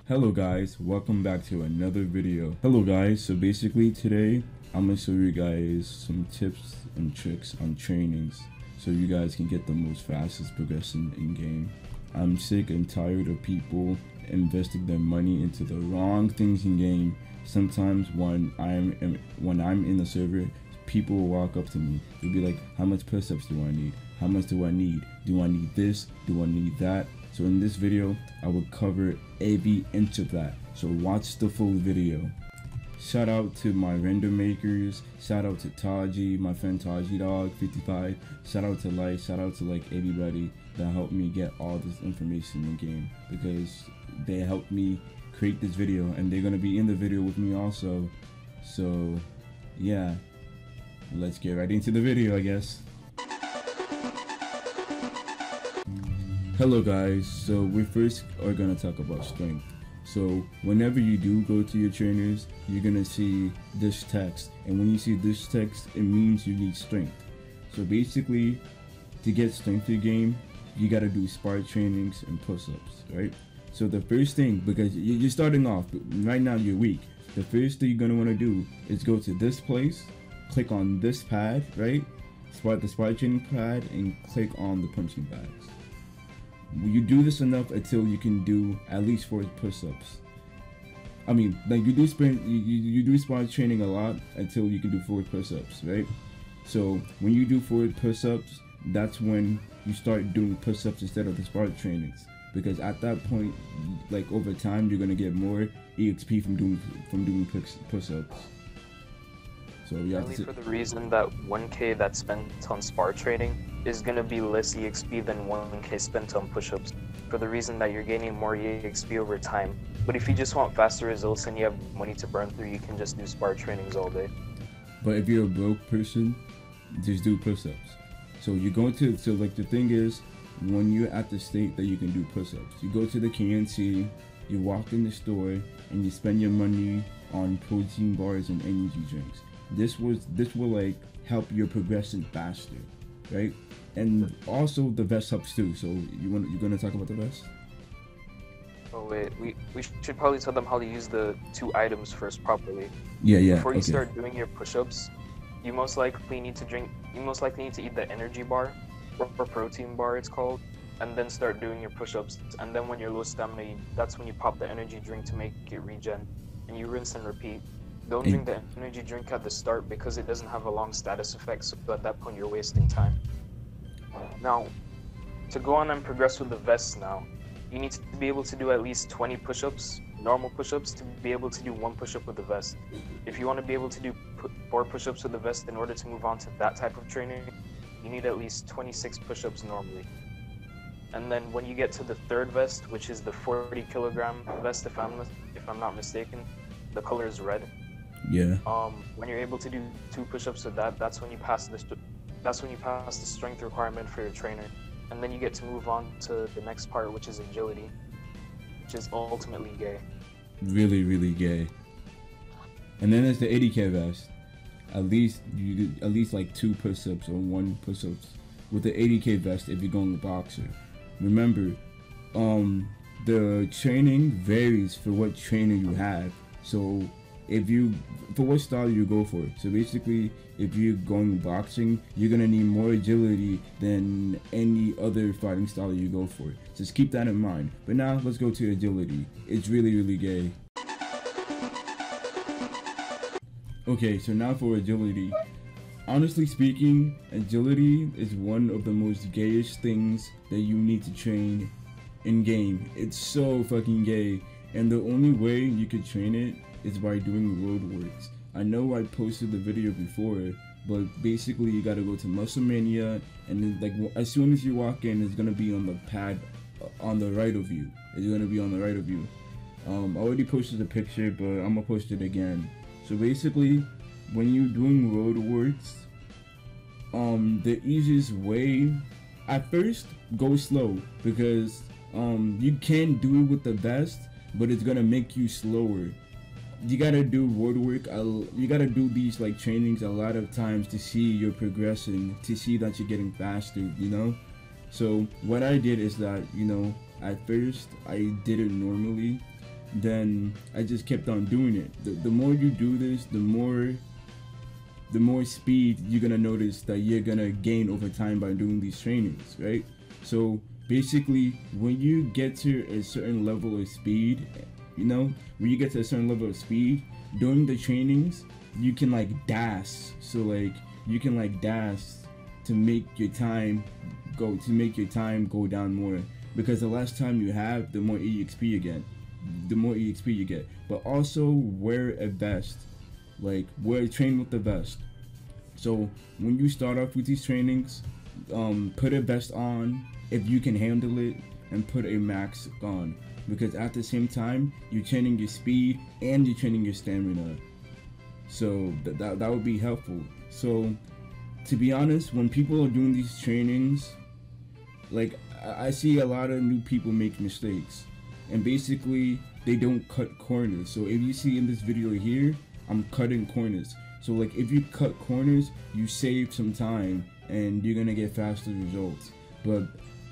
Hello guys, welcome back to another video. Hello guys, so basically today I'm gonna show you guys some tips and tricks on trainings so you guys can get the most fastest progression in game. I'm sick and tired of people investing their money into the wrong things in game. Sometimes when I'm in the server, people will walk up to me. They'll be like, how much push-ups do I need? How much do I need? Do I need this? Do I need that? So in this video, I will cover every inch of that. So watch the full video. Shout out to my render makers. Shout out to Taji, my friend Taji Dog 55. Shout out to Light. Shout out to like everybody that helped me get all this information in the game, because they helped me create this video and they're gonna be in the video with me also. So yeah, let's get right into the video, I guess. Hello guys, so we first are gonna talk about strength. So whenever you do go to your trainers, you're gonna see this text, and when you see this text, it means you need strength. So basically, to get strength in the game, you gotta do SPART trainings and push-ups, right? So the first thing, because you're starting off, right now you're weak, the first thing you're gonna wanna do is go to this place, click on this pad, right? The SPART training pad, and click on the punching bags. You do this enough until you can do at least 4 push-ups. I mean, like you do SPART training a lot until you can do 4 push-ups, right? So when you do 4 push-ups, that's when you start doing push-ups instead of the SPART trainings. Because at that point, like over time, you're gonna get more EXP from doing push-ups. So you have Only for the reason that 1k that's spent on SPAR training is going to be less EXP than 1k spent on push-ups, for the reason that you're gaining more EXP over time. But if you just want faster results and you have money to burn through, you can just do SPAR trainings all day. But if you're a broke person, just do push-ups. So you go to, so like the thing is, when you're at the state that you can do push-ups, you go to the KNC, you walk in the store, and you spend your money on protein bars and energy drinks. This will like help your progression faster, right? And also the vest helps too. So you're gonna talk about the vest? Oh wait, we should probably tell them how to use the 2 items first properly. Yeah. Before you Okay. start doing your push-ups, you most likely need to eat the energy bar, or protein bar it's called, and then start doing your push-ups. And then when you're low stamina, that's when you pop the energy drink to make it regen, and you rinse and repeat. Don't drink the energy drink at the start because it doesn't have a long status effect, so at that point you're wasting time. Now, to go on and progress with the vest now, you need to be able to do at least 20 push-ups, normal push-ups, to be able to do 1 push-up with the vest. If you want to be able to do 4 push-ups with the vest in order to move on to that type of training, you need at least 26 push-ups normally. And then when you get to the 3rd vest, which is the 40 kilogram vest, if I'm not mistaken, the color is red. Yeah. When you're able to do 2 push-ups with that, that's when you pass the strength requirement for your trainer, and then you get to move on to the next part, which is agility, which is ultimately gay. Really gay. And then there's the 80k vest. At least like 2 push-ups or 1 push-ups with the 80k vest if you're going boxer. Remember, the training varies for what trainer you have. So for what style you go for. So basically, if you're going boxing, you're gonna need more agility than any other fighting style you go for. Just keep that in mind. But now let's go to agility. It's really gay. Okay, so now for agility. Honestly speaking, agility is one of the most gayish things that you need to train in game. It's so fucking gay, and the only way you could train it is by doing road works. I know I posted the video before, but basically you gotta go to Muscle Mania, and then like as soon as you walk in, it's gonna be on the pad on the right of you. It's gonna be on the right of you. I already posted the picture, but I'm gonna post it again. So basically, when you're doing road works, the easiest way, at first, go slow, because you can do it with the vest, but it's gonna make you slower. You gotta do road work. You gotta do these like trainings a lot of times to see your progression, to see that you're getting faster, you know? So what I did is that, you know, at first I did it normally, then I just kept on doing it. The more you do this, the more speed you're gonna notice that you're gonna gain over time by doing these trainings, right? So basically, when you get to a certain level of speed, when you get to a certain level of speed during the trainings, you can like dash. So like you can like dash to make your time go down more, because the less time you have, the more EXP you get. But also wear a vest, train with the vest. So when you start off with these trainings, put a vest on if you can handle it, and put a max on, because at the same time you're training your speed and you're training your stamina. So that would be helpful. So to be honest, when people are doing these trainings, like I see a lot of new people make mistakes, and basically they don't cut corners. So if you see in this video here, I'm cutting corners. So like if you cut corners, you save some time and you're gonna get faster results. But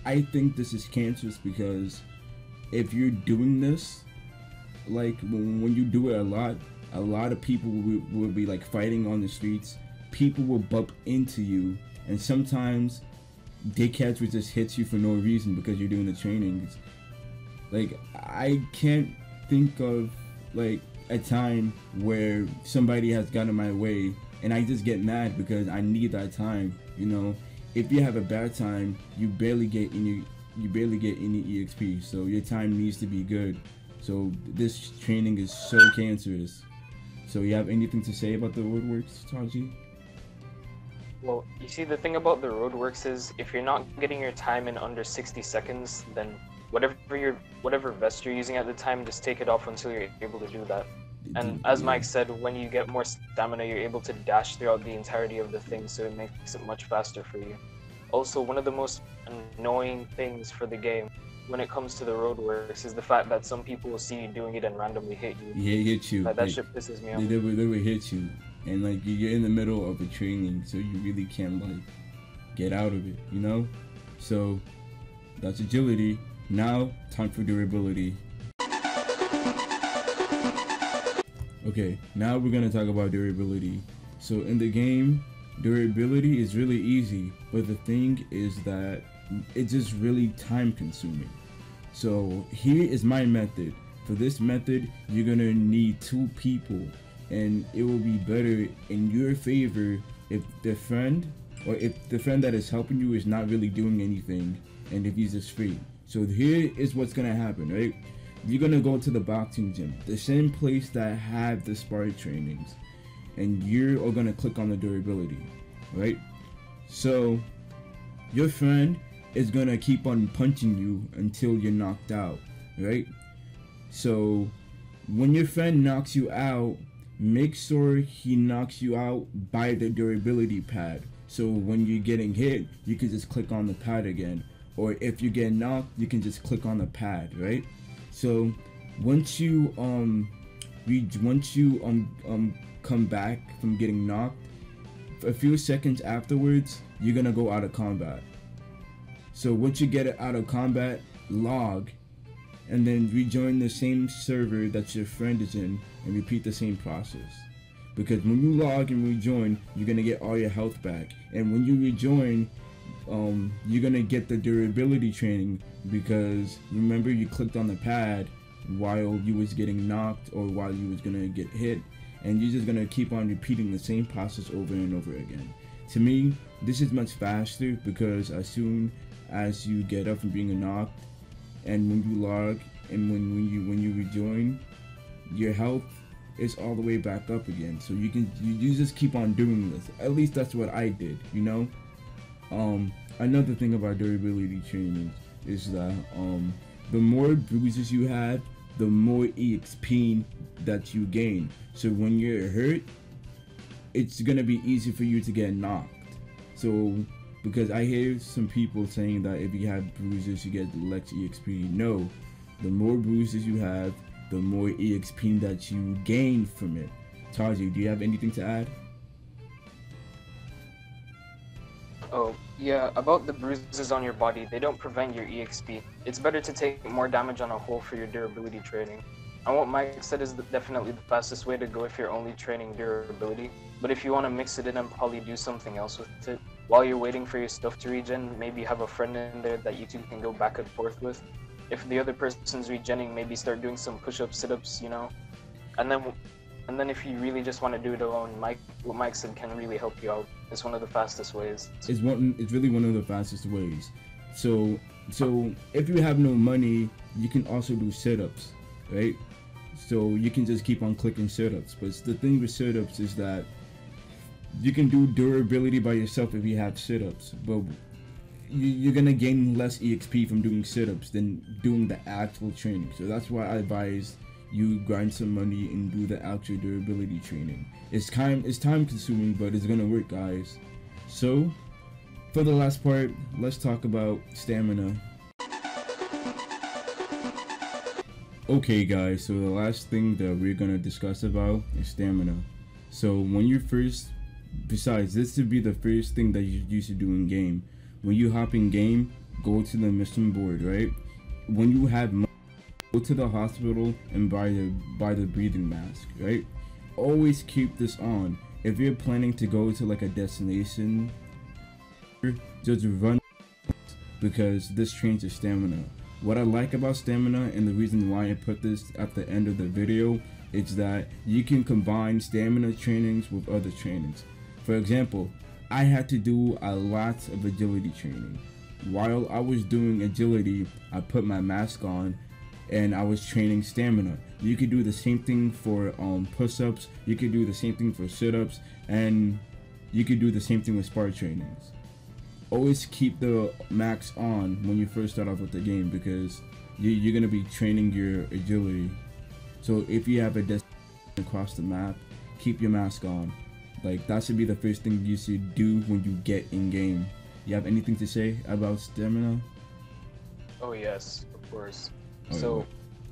I think this is cancerous, because if you're doing this, like when you do it a lot of people will be like fighting on the streets. People will bump into you, and sometimes dickheads will just hit you for no reason because you're doing the trainings. Like I can't think of like a time where somebody has gotten in my way and I just get mad because I need that time. If you have a bad time, you barely get any EXP, so your time needs to be good. So this training is so cancerous. So you have anything to say about the roadworks, Taji? Well, you see, the thing about the roadworks is if you're not getting your time in under 60 seconds, then whatever vest you're using at the time, just take it off until you're able to do that. And as Mike said, when you get more stamina, you're able to dash throughout the entirety of the thing, so it makes it much faster for you. Also, one of the most annoying things for the game when it comes to the roadworks is the fact that some people will see you doing it and randomly hit you. Yeah, hit you. That shit pisses me off. They will hit you, and like you're in the middle of a training, so you really can't like get out of it, So that's agility. Now, time for durability. Okay, now we're gonna talk about durability. So in the game, durability is really easy, but the thing is that it's just really time consuming. So here is my method. For this method, you're gonna need 2 people, and it will be better in your favor if the friend that is helping you is not really doing anything, and if he's just free. So here is what's gonna happen, right? You're gonna go to the boxing gym, the same place that have the spar trainings, and you're all gonna click on the durability, right? So your friend is gonna keep on punching you until you're knocked out, right? So when your friend knocks you out, make sure he knocks you out by the durability pad. So when you're getting hit, you can just click on the pad again. Or if you get knocked, you can just click on the pad, right? So once you come back from getting knocked, a few seconds afterwards, you're gonna go out of combat. So once you get it out of combat, log, and then rejoin the same server that your friend is in, and repeat the same process. Because when you log and rejoin, you're gonna get all your health back, and when you rejoin, you're gonna get the durability training, because remember you clicked on the pad while you was getting knocked or while you was gonna get hit, and you're just gonna keep on repeating the same process over and over again. To me, this is much faster, because as soon as you get up from being knocked, and when you log and when you rejoin, your health is all the way back up again. So you just keep on doing this. At least that's what I did, Another thing about durability trainings is that the more bruises you have, the more EXP that you gain. So when you're hurt, it's gonna be easy for you to get knocked. So because I hear some people saying that if you have bruises you get less EXP. No, the more bruises you have, the more EXP that you gain from it. Taji, do you have anything to add? Oh, yeah, about the bruises on your body, they don't prevent your EXP. It's better to take more damage on a whole for your durability training. And what Mike said is definitely the fastest way to go if you're only training durability. But if you want to mix it in and probably do something else with it, while you're waiting for your stuff to regen, maybe have a friend in there that you two can go back and forth with. If the other person's regenning, maybe start doing some push-ups, sit-ups, you know? And then if you really just want to do it alone, what Mike said can really help you out. It's one of the fastest ways. It's really one of the fastest ways. So if you have no money, you can also do sit-ups, right? So you can just keep on clicking sit-ups. But the thing with sit-ups is that you can do durability by yourself if you have sit-ups, but you're gonna gain less EXP from doing sit-ups than doing the actual training. So that's why I advise you grind some money and do the actual durability training. It's time consuming, but it's gonna work, guys. So for the last part, let's talk about stamina. Okay guys, so the last thing that we're gonna discuss about is stamina. So when you first, besides this should be the first thing that you used to do in game. When you hop in game, go to the mission board, right? When you have money, go to the hospital and buy the breathing mask, right? Always keep this on. If you're planning to go to like a destination, just run, because this trains your stamina. What I like about stamina, and the reason why I put this at the end of the video, is that you can combine stamina trainings with other trainings. For example, I had to do a lot of agility training. While I was doing agility, I put my mask on and I was training stamina. You could do the same thing for push-ups, you could do the same thing for sit-ups, and you could do the same thing with spar trainings. Always keep the max on when you first start off with the game, because you're gonna be training your agility. So if you have a destination across the map, keep your mask on. Like, that should be the first thing you should do when you get in game. You have anything to say about stamina? Oh yes, of course. Oh, So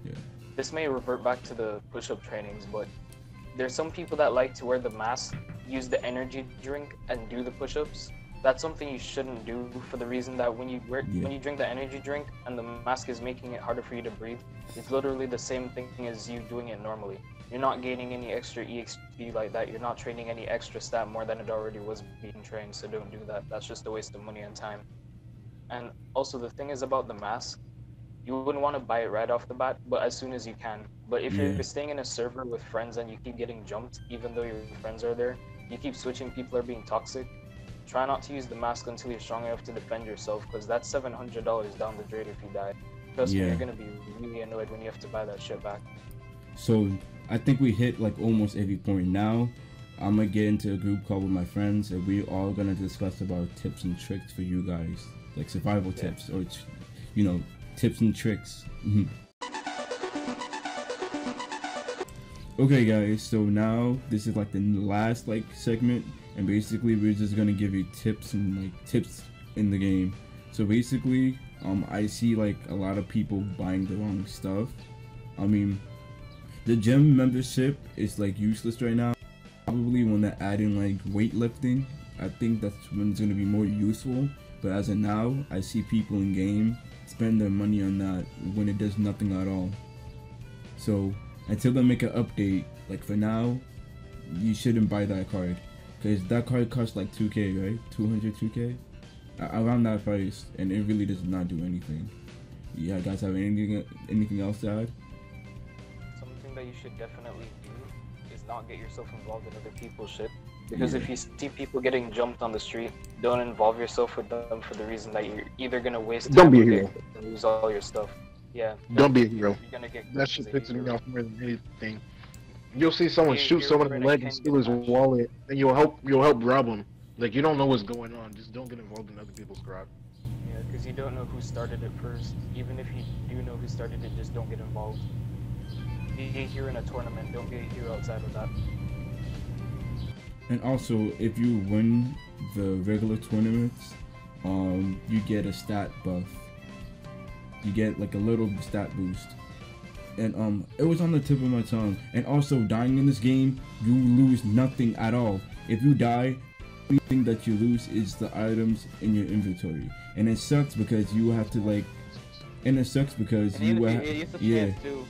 yeah. this may revert back to the push-up trainings, but there's some people that like to wear the mask, use the energy drink, and do the push-ups. That's something you shouldn't do, for the reason that when you drink the energy drink and the mask is making it harder for you to breathe, it's literally the same thing as you doing it normally. You're not gaining any extra EXP like that. You're not training any extra stat more than it already was being trained, so don't do that. That's just a waste of money and time. And also, the thing is about the mask, you wouldn't want to buy it right off the bat, but as soon as you can. But if you're staying in a server with friends and you keep getting jumped, even though your friends are there, you keep switching, people are being toxic, try not to use the mask until you're strong enough to defend yourself, because that's $700 down the drain if you die. Trust me, you're gonna be really annoyed when you have to buy that shit back. So I think we hit like almost every point. Now I'm gonna get into a group call with my friends, and we're all gonna discuss about tips and tricks for you guys, like survival tips, or tips and tricks. Okay guys, so now this is like the last segment, and basically we're just gonna give you tips and tips in the game. So basically I see like a lot of people buying the wrong stuff. I mean, the gym membership is like useless right now. Probably when they're adding like weightlifting, I think that's when it's gonna be more useful. But as of now, I see people in game spend their money on that when it does nothing at all. So until they make an update, like for now, you shouldn't buy that card, because that card costs like 2k, right? 202k, around that price, and it really does not do anything. Yeah, guys, have anything else to add? Something that you should definitely do is not get yourself involved in other people's shit. Because if you see people getting jumped on the street, don't involve yourself with them, for the reason that you're either gonna waste time and lose all your stuff. Yeah. Don't be a hero. You're gonna get that shit pisses me off more than anything. You'll see someone shoot someone in the leg and steal his wallet, and you'll help rob him. Like, you don't know what's going on. Just don't get involved in other people's crap. Yeah, because you don't know who started it first. Even if you do know who started it, just don't get involved. Be a hero in a tournament. Don't be a hero outside of that. And also, if you win the regular tournaments, you get a stat buff. You get like a little stat boost. And it was on the tip of my tongue. And also, dying in this game, you lose nothing at all. If you die, the only thing that you lose is the items in your inventory. And it sucks because you have to And it sucks because and you it's a chance too.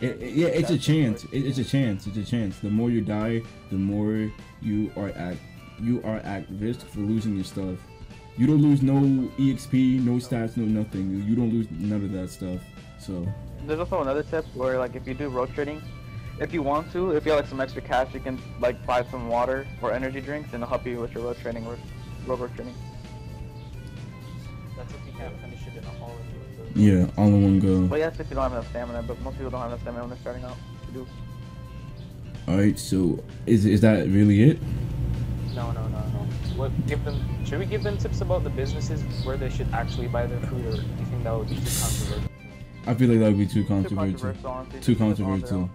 Yeah, it's a chance. It's a chance. It's a chance. The more you die, the more you are at risk for losing your stuff. You don't lose no EXP, no stats, no nothing. You don't lose none of that stuff. So there's also another tip where like if you do road trading, if you want to, if you have like some extra cash, you can like buy some water or energy drinks and it'll help you with your road trading or road trading. That's if you can't finish it in a haul. yeah, all in one go. But yes, if you don't have enough stamina, but most people don't have enough stamina when they're starting out to do. Alright, so is that really it? No. Should we give them tips about the businesses where they should actually buy their food, or do you think that would be too controversial? I feel like that would be too controversial. Honestly. Too controversial.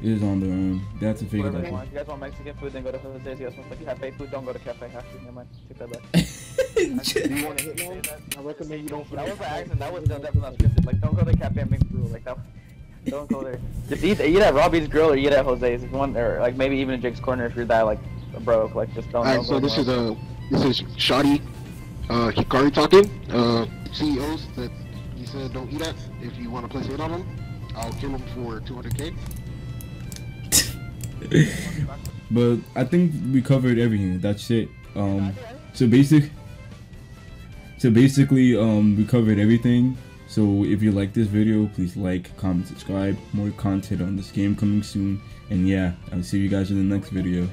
It is on their own. They have to figure that out. If you guys want Mexican food, then go to Jose's. If you guys want like cafe food, don't go to cafe. Actually, never mind. Take that back. Do you want to hit one? I recommend you don't. That was an accident. That was definitely not scripted. Like, don't go to cafe and make brew. Like that. Don't go there. Just eat at Robbie's Grill or eat at Jose's. If you want, or like maybe even in Jake's Corner if you're that like broke. Like just don't. Alright, so this is Shadi Hikari talking. CEOs that he said don't eat at. If you want to place a hit on him, I'll kill him for 200K. But I think we covered everything. That's it. So basically, we covered everything. So if you like this video, please like, comment, subscribe. More content on this game coming soon. And yeah, I'll see you guys in the next video.